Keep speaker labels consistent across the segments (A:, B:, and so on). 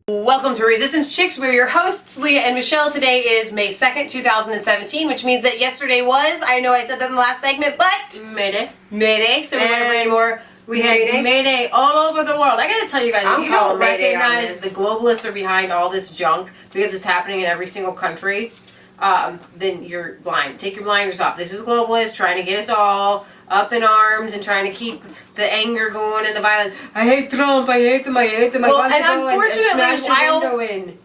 A: Welcome to Resistance Chicks. We're your hosts, Leah and Michelle. Today is May 2nd, 2017, which means that yesterday was, I know I said that in the last segment, but
B: Mayday.
A: Mayday, so we want to bring you more
B: We had Mayday all over the world. I gotta tell you guys, if you don't recognize the globalists are behind all this junk because it's happening in every single country, then you're blind. Take your blinders off. This is globalists trying to get us all up in arms and trying to keep the anger going and the violence. I hate Trump. I hate them. I hate them.
A: Well,
B: I want to go
A: unfortunately,
B: and smash
A: while
B: your window in.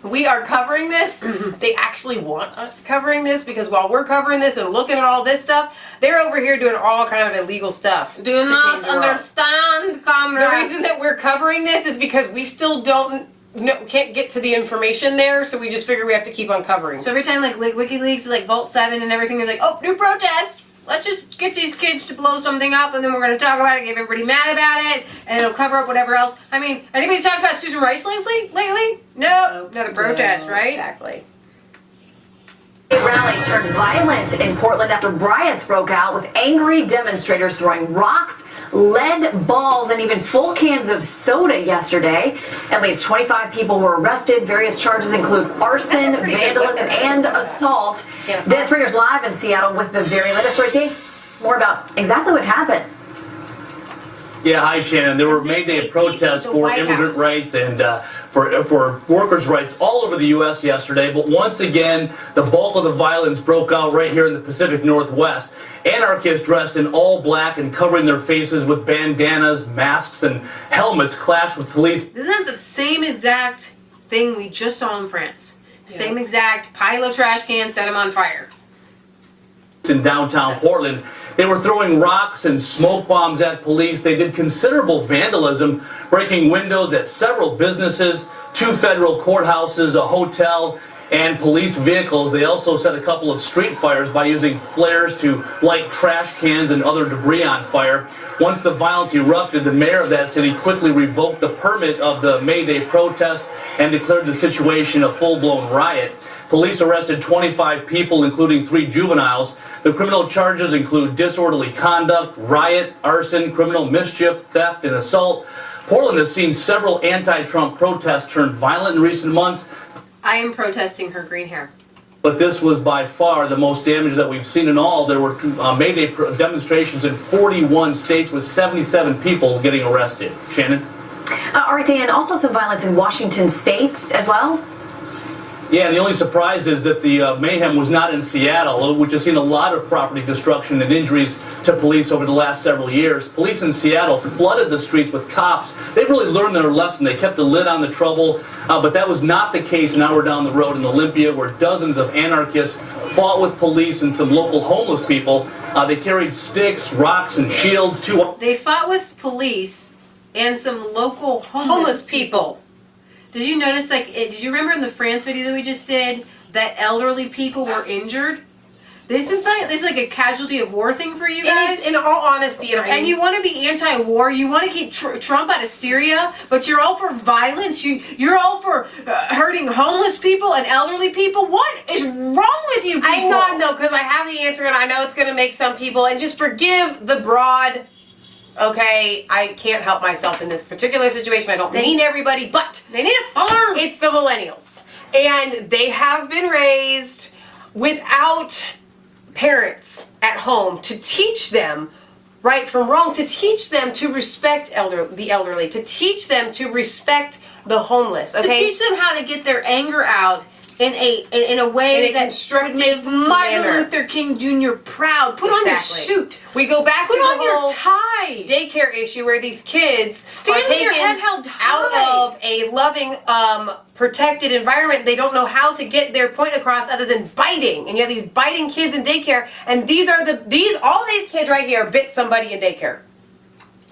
A: we are covering this, they actually want us covering this because while we're covering this and looking at all this stuff, they're over here doing all kind of illegal stuff.
B: Do not understand, comrade.
A: The reason that we're covering this is because we still can't get to the information there, so we just figure we have to keep on covering.
B: So every time like WikiLeaks, like Vault 7 and everything, they're like, oh, new protest. Let's just get these kids to blow something up, and then we're going to talk about it, get everybody mad about it, and it'll cover up whatever else. I mean, anybody talked about Susan Rice lately? No, another protest, right?
A: Exactly.
C: A rally turned violent in Portland after riots broke out with angry demonstrators throwing rocks, lead balls, and even full cans of soda yesterday. At least 25 people were arrested. Various charges include arson, vandalism, and assault. Dan Springer's live in Seattle with the very latest. Right, Dave? More about exactly what happened.
D: Yeah, hi Shannon. There were Mayday protests for immigrant rights and for workers' rights all over the U.S. yesterday, but once again, the bulk of the violence broke out right here in the Pacific Northwest. Anarchists dressed in all black and covering their faces with bandanas, masks, and helmets clashed with police.
B: Isn't that the same exact thing we just saw in France? Same exact pile of trash cans, set them on fire.
D: In downtown Portland, they were throwing rocks and smoke bombs at police. They did considerable vandalism, breaking windows at several businesses, 2 federal courthouses, a hotel, and police vehicles. They also set a couple of street fires by using flares to light trash cans and other debris on fire. Once the violence erupted, the mayor of that city quickly revoked the permit of the Mayday protest and declared the situation a full-blown riot. Police arrested 25 people, including 3 juveniles. The criminal charges include disorderly conduct, riot, arson, criminal mischief, theft, and assault. Portland has seen several anti-Trump protests turn violent in recent months.
B: I am protesting her green hair.
D: But this was by far the most damage that we've seen in all. There were Mayday demonstrations in 41 states with 77 people getting arrested. Shannon?
C: All right, Dan, also some violence in Washington State as well.
D: Yeah, and the only surprise is that the mayhem was not in Seattle, which has seen a lot of property destruction and injuries to police over the last several years. Police in Seattle flooded the streets with cops. They really learned their lesson. They kept the lid on the trouble, but that was not the case now we're down the road in Olympia, where dozens of anarchists fought with police and some local homeless people. They carried sticks, rocks, and shields, too.
B: They fought with police and some local homeless people. Did you notice, did you remember in the France video that we just did, that elderly people were injured? This is like a casualty of war thing for you guys.
A: And in all honesty,
B: and you want to be anti-war, you want to keep Trump out of Syria, but you're all for violence. You're all for hurting homeless people and elderly people. What is wrong with you people?
A: Hang on though, because I have the answer, and I know it's going to make some people. And just forgive the broad. Okay, I can't help myself in this particular situation. I don't mean everybody, but
B: they need a farm.
A: It's the millennials. And they have been raised without parents at home to teach them right from wrong, to teach them to respect the elderly, to teach them to respect the homeless. Okay?
B: To teach them how to get their anger out in a way that would make Martin Luther King Jr. proud. Put on your suit.
A: We go back to the whole
B: tie.
A: Daycare issue where these kids are
B: with
A: taken
B: your head held high.
A: out of a loving, protected environment. They don't know how to get their point across other than biting. And you have these biting kids in daycare, and all these kids right here bit somebody in daycare.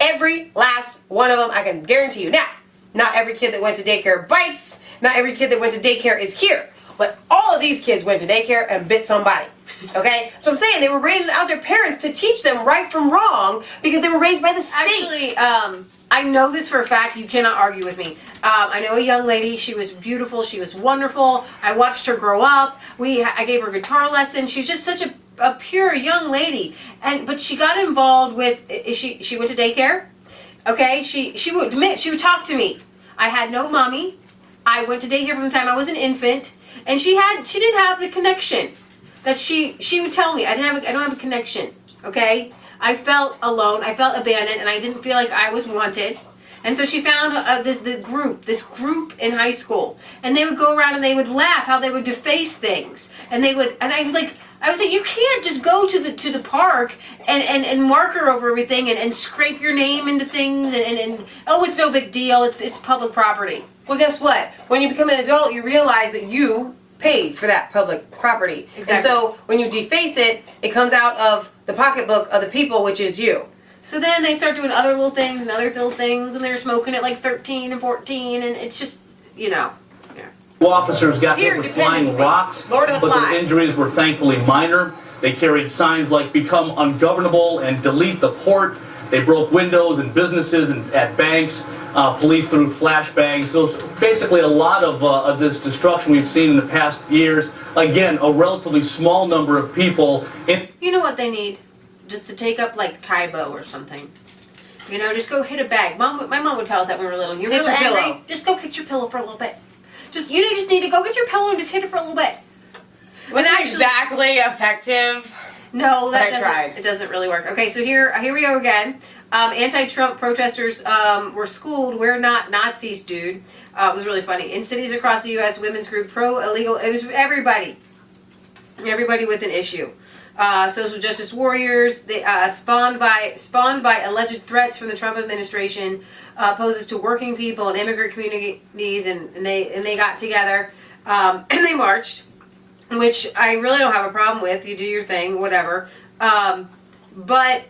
A: Every last one of them, I can guarantee you. Now, not every kid that went to daycare bites. Not every kid that went to daycare is here. But all of these kids went to daycare and bit somebody. Okay? So I'm saying they were raised without their parents to teach them right from wrong because they were raised by the state.
B: Actually, I know this for a fact. You cannot argue with me. I know a young lady. She was beautiful. She was wonderful. I watched her grow up. I gave her guitar lessons. She's just such a pure young lady. But she got involved with. She went to daycare. Okay. She would talk to me. I had no mommy. I went to daycare from the time I was an infant, and she didn't have the connection that she would tell me. I don't have a connection. Okay, I felt alone. I felt abandoned, and I didn't feel like I was wanted. And so she found this group in high school, and they would go around and they would laugh how they would deface things, and I was like, you can't just go to the park and marker over everything and scrape your name into things and oh, it's no big deal, it's public property.
A: Well, guess what? When you become an adult, you realize that you paid for that public property.
B: Exactly.
A: And so when you deface it, it comes out of the pocketbook of the people, which is you.
B: So then they start doing other little things and other little things, and they're smoking at like 13 and 14, and it's just, yeah.
D: Officers got
A: Fear,
D: hit with flying
A: dependency.
D: rocks,
A: Lord of the
D: but their
A: Flies.
D: injuries were thankfully minor. They carried signs like "Become ungovernable" and "Delete the port." They broke windows in businesses and at banks. Police threw flashbangs. So basically a lot of this destruction we've seen in the past years. Again, a relatively small number of people.
B: You know what they need? Just to take up like Tybo or something. Just go hit a bag. My mom would tell us that when we were little. You're
A: Hit
B: really
A: your
B: angry?
A: pillow.
B: Just go hit your pillow for a little bit. You just need to go get your pillow and just hit it for a little bit.
A: Wasn't exactly effective.
B: No,
A: But I tried.
B: It doesn't really work. Okay, so here we go again. Anti-Trump protesters were schooled. We're not Nazis, dude. It was really funny. In cities across the U.S., women's group pro-illegal. It was everybody with an issue. Social justice warriors. They spawned by alleged threats from the Trump administration. Poses to working people and immigrant communities, and they got together and they marched. Which I really don't have a problem with. You do your thing, whatever. But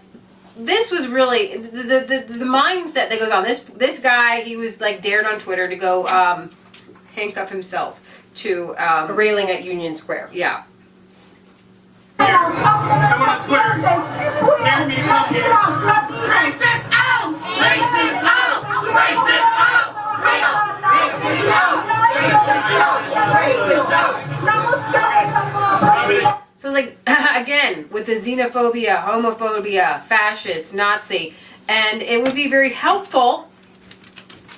B: this was really the mindset that goes on. This guy, he was like dared on Twitter to go handcuff himself to
A: A railing at Union Square.
B: yeah.
E: Someone on Twitter dared me to come here. Racist out! Racist out! Racist out! Racist out! Racist out! Racist out!
B: So it's like, again, with the xenophobia, homophobia, fascist, Nazi, and it would be very helpful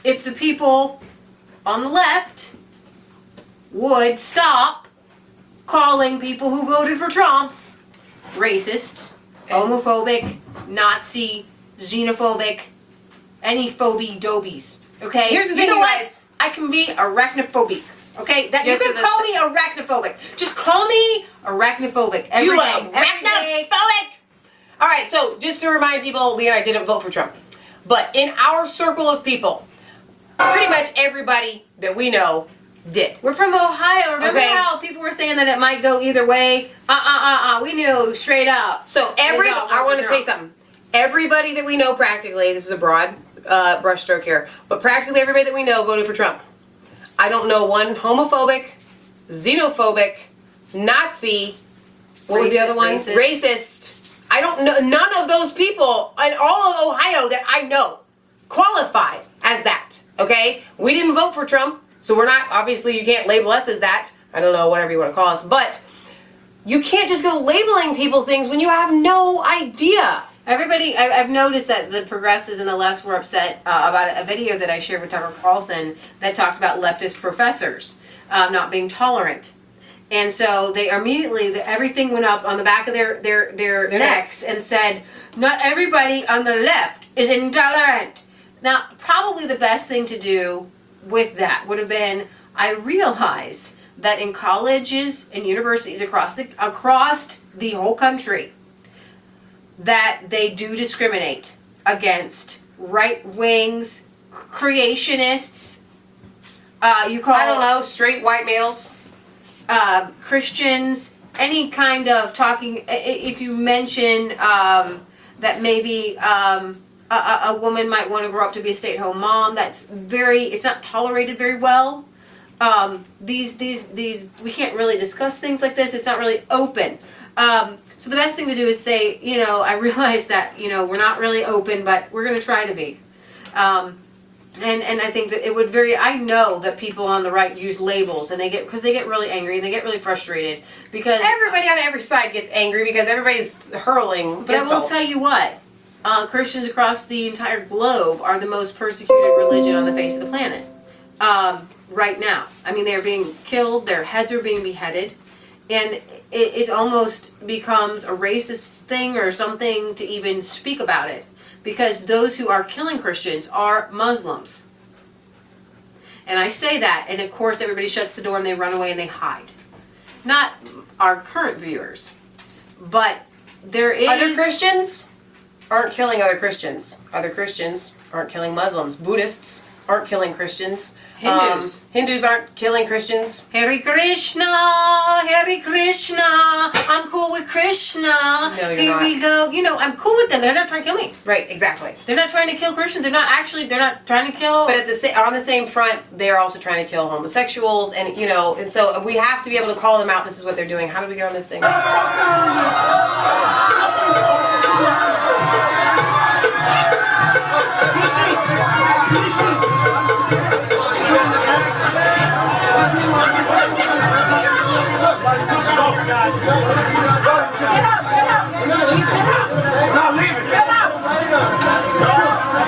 B: if the people on the left would stop calling people who voted for Trump racist, homophobic, Nazi, xenophobic, any phobie dobies. Okay?
A: Here's the thing,
B: you know
A: you
B: what?
A: guys.
B: I can be arachnophobic. Okay? That you
A: Get to
B: can
A: the
B: call me arachnophobic. Just call me arachnophobic every
A: You
B: day.
A: are
B: Every day.
A: arachnophobic! Alright, so just to remind people, Lee and I didn't vote for Trump. But in our circle of people, pretty much everybody that we know did.
B: We're from Ohio. Remember
A: Okay.
B: how people were saying that it might go either way? We knew straight up.
A: So I want to tell you something. Everybody that we know practically, this is a broad brushstroke here, but practically everybody that we know voted for Trump. I don't know one homophobic, xenophobic, Nazi, what was the other one? Racist. I don't know, none of those people in all of Ohio that I know qualify as that, okay? We didn't vote for Trump, so we're not, obviously you can't label us as that. I don't know, whatever you want to call us, but you can't just go labeling people things when you have no idea.
B: Everybody, I've noticed that the progressives and the lefts were upset about a video that I shared with Tucker Carlson that talked about leftist professors not being tolerant. And so they immediately, everything went up on the back of their necks and said, not everybody on the left is intolerant. Now, probably the best thing to do with that would have been, I realize that in colleges and universities across the whole country, that they do discriminate against right wings, creationists. I
A: don't know, straight white males.
B: Christians, any kind of talking. If you mention that maybe a woman might want to grow up to be a stay-at-home mom, it's not tolerated very well. These we can't really discuss things like this. It's not really open. So the best thing to do is say, I realize that, we're not really open, but we're going to try to be. And I think that I know that people on the right use labels and they get really angry and they get really frustrated because
A: Everybody on every side gets angry because everybody's hurling
B: But
A: insults.
B: I will tell you what, Christians across the entire globe are the most persecuted religion on the face of the planet. right now. I mean, they're being killed, their heads are being beheaded, and it almost becomes a racist thing or something to even speak about it, because those who are killing Christians are Muslims. And I say that, and of course everybody shuts the door and they run away and they hide. Not our current viewers, but there is...
A: Other Christians aren't killing other Christians. Other Christians aren't killing Muslims. Buddhists aren't killing Christians.
B: Hindus.
A: Hindus aren't killing Christians.
B: Hare Krishna, Hare Krishna, I'm cool with Krishna.
A: No, you're
B: Here
A: not.
B: we go. You know, I'm cool with them. They're not trying to kill me.
A: Right, exactly.
B: They're not trying to kill Christians. They're not trying to kill...
A: But on the same front, they're also trying to kill homosexuals, and and so we have to be able to call them out. This is what they're doing. How did we get on this thing?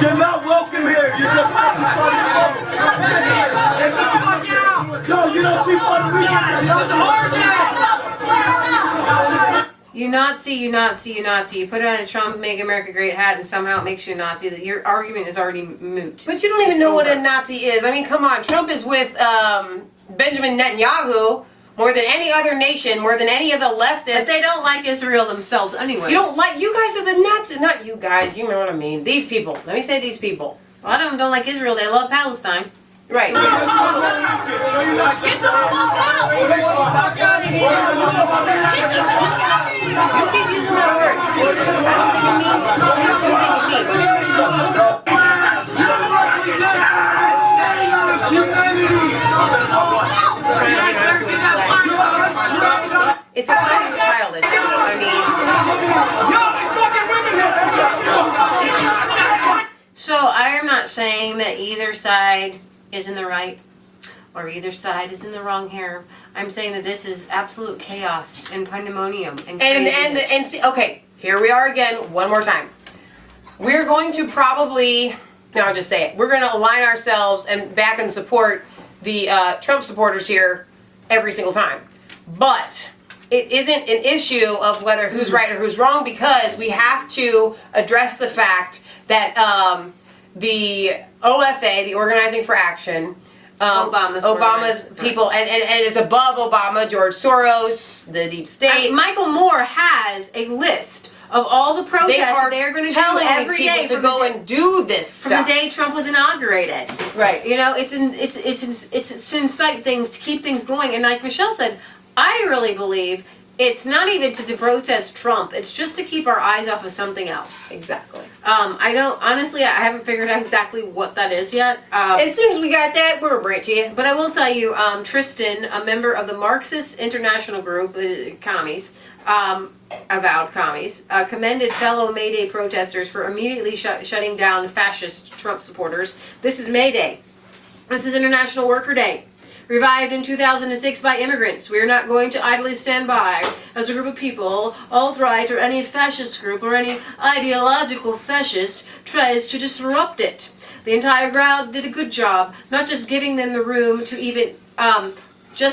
E: You're not welcome here. You're just no, you don't see Puerto Ricans.
B: You Nazi, you Nazi, you Nazi. You put on a Trump Make America Great hat and somehow it makes you a Nazi. That your argument is already moot.
A: But you don't even know what a Nazi is. I mean, come on. Trump is with Benjamin Netanyahu more than any other nation, more than any of the leftists.
B: But they don't like Israel themselves anyway.
A: You guys are the Nazis. Not you guys. You know what I mean. These people. Let me say these people.
B: A lot of them don't like Israel. They love Palestine.
A: Right.
E: Get the fuck out!
A: You keep using that word. I don't think it means what you think it means. It's a kind of childish.
B: So I am not saying that either side is in the right or either side is in the wrong here. I'm saying that this is absolute chaos and pandemonium and craziness.
A: And see, okay, here we are again, one more time. We're going to probably, no, I'll just say it. We're going to align ourselves and back and support the Trump supporters here every single time. But it isn't an issue of whether who's right or who's wrong, because we have to address the fact that the OFA, the Organizing for Action, Obama's people, and it's above Obama, George Soros, the deep state.
B: Michael Moore has a list of all the protests they're going to do every day
A: to go and do this stuff
B: from the day Trump was inaugurated.
A: Right.
B: You know, it's to incite things, to keep things going. And like Michelle said, I really believe it's not even to protest Trump. It's just to keep our eyes off of something else.
A: Exactly.
B: I haven't figured out exactly what that is yet.
A: As soon as we got that, we'll bring it to you.
B: But I will tell you, Tristan, a member of the Marxist International Group, commies, avowed commies, commended fellow May Day protesters for immediately shutting down fascist Trump supporters. This is May Day. This is International Worker Day. Revived in 2006 by immigrants, we are not going to idly stand by as a group of people, alt-right or any fascist group or any ideological fascist tries to disrupt it. The entire crowd did a good job, not just giving them the room to even,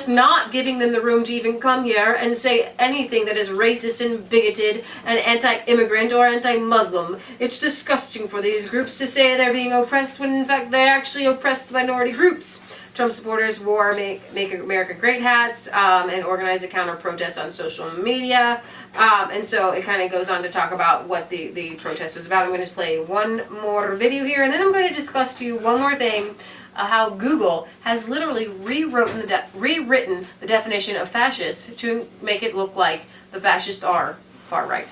B: not giving them the room to even come here and say anything that is racist and bigoted and anti-immigrant or anti-Muslim. It's disgusting for these groups to say they're being oppressed when in fact they actually oppress the minority groups. Trump supporters wore Make America Great hats and organized a counter-protest on social media. And so it kind of goes on to talk about what the protest was about. I'm going to play one more video here, and then I'm going to discuss to you one more thing, how Google has literally rewritten the definition of fascist to make it look like the fascists are far right.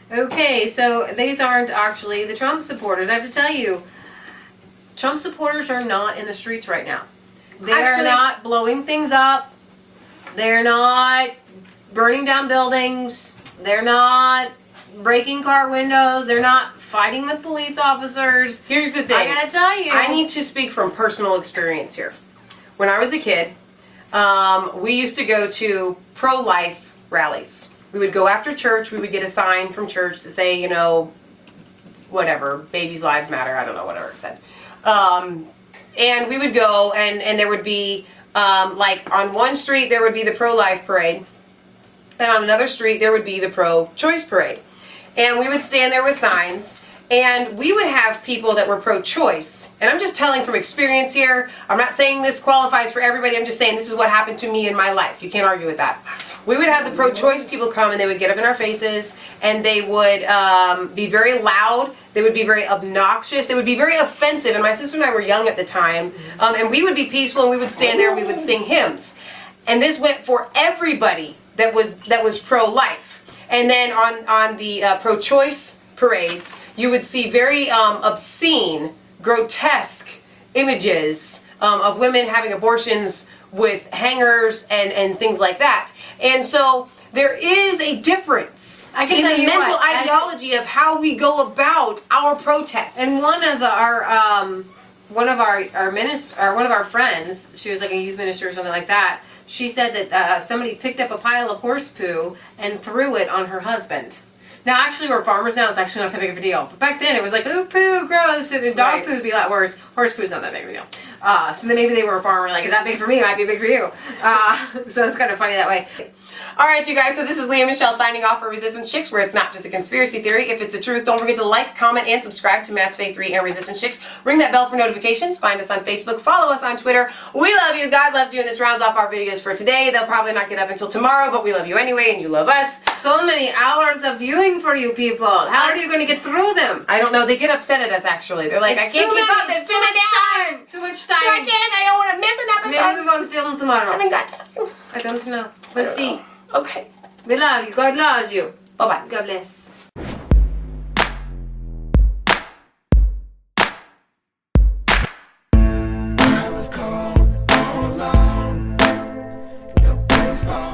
B: Okay, so these aren't actually the Trump supporters. I have to tell you, Trump supporters are not in the streets right now. They're not blowing things up. They're not burning down buildings. They're not breaking car windows. They're not fighting with police officers.
A: Here's the thing.
B: I gotta tell you.
A: I need to speak from personal experience here. When I was a kid, we used to go to pro-life rallies. We would go after church. We would get a sign from church to say, you know, whatever, babies' lives matter. I don't know, whatever it said. And we would go, and there would be, like, on one street, there would be the pro-life parade. And on another street, there would be the pro-choice parade. And we would stand there with signs. And we would have people that were pro-choice. And I'm just telling from experience here. I'm not saying this qualifies for everybody. I'm just saying this is what happened to me in my life. You can't argue with that. We would have the pro-choice people come, and they would get up in our faces, and they would be very loud. They would be very obnoxious. They would be very offensive. And my sister and I were young at the time. And we would be peaceful, and we would stand there, and we would sing hymns. And this went for everybody that was pro-life. And then on the pro-choice parades, you would see very obscene, grotesque images of women having abortions with hangers and things like that. And so there is a difference in the mental ideology of how we go about our protests.
B: And one of our friends, she was like a youth minister or something like that. She said that somebody picked up a pile of horse poo and threw it on her husband. Now, actually, we're farmers now. It's actually not that big of a deal. But back then, it was like, ooh, poo, gross. And dog poo would be a lot worse. Horse poo's not that big of a deal. So then maybe they were a farmer, like, is that big for me? It might be big for you. So it's kind of funny that way.
A: All right, you guys, so this is Leah Michelle signing off for Resistance Chicks, where it's not just a conspiracy theory. If it's the truth, don't forget to like, comment, and subscribe to Mass Faith 3 and Resistance Chicks. Ring that bell for notifications. Find us on Facebook. Follow us on Twitter. We love you. God loves you. And this rounds off our videos for today. They'll probably not get up until tomorrow, but we love you anyway, and you love us.
B: So many hours of viewing for you people. How are you going to get through them?
A: I don't know. They get upset at us, actually. They're like, I can't keep up. There's too many hours.
B: Too much time.
A: I can't. I don't want to miss an episode.
B: Maybe we're going to film tomorrow.
A: I haven't got time.
B: I don't know. We'll see.
A: Okay.
B: We love you. God loves you.
A: Bye-bye.
B: God bless.
E: I was cold all alone. No place for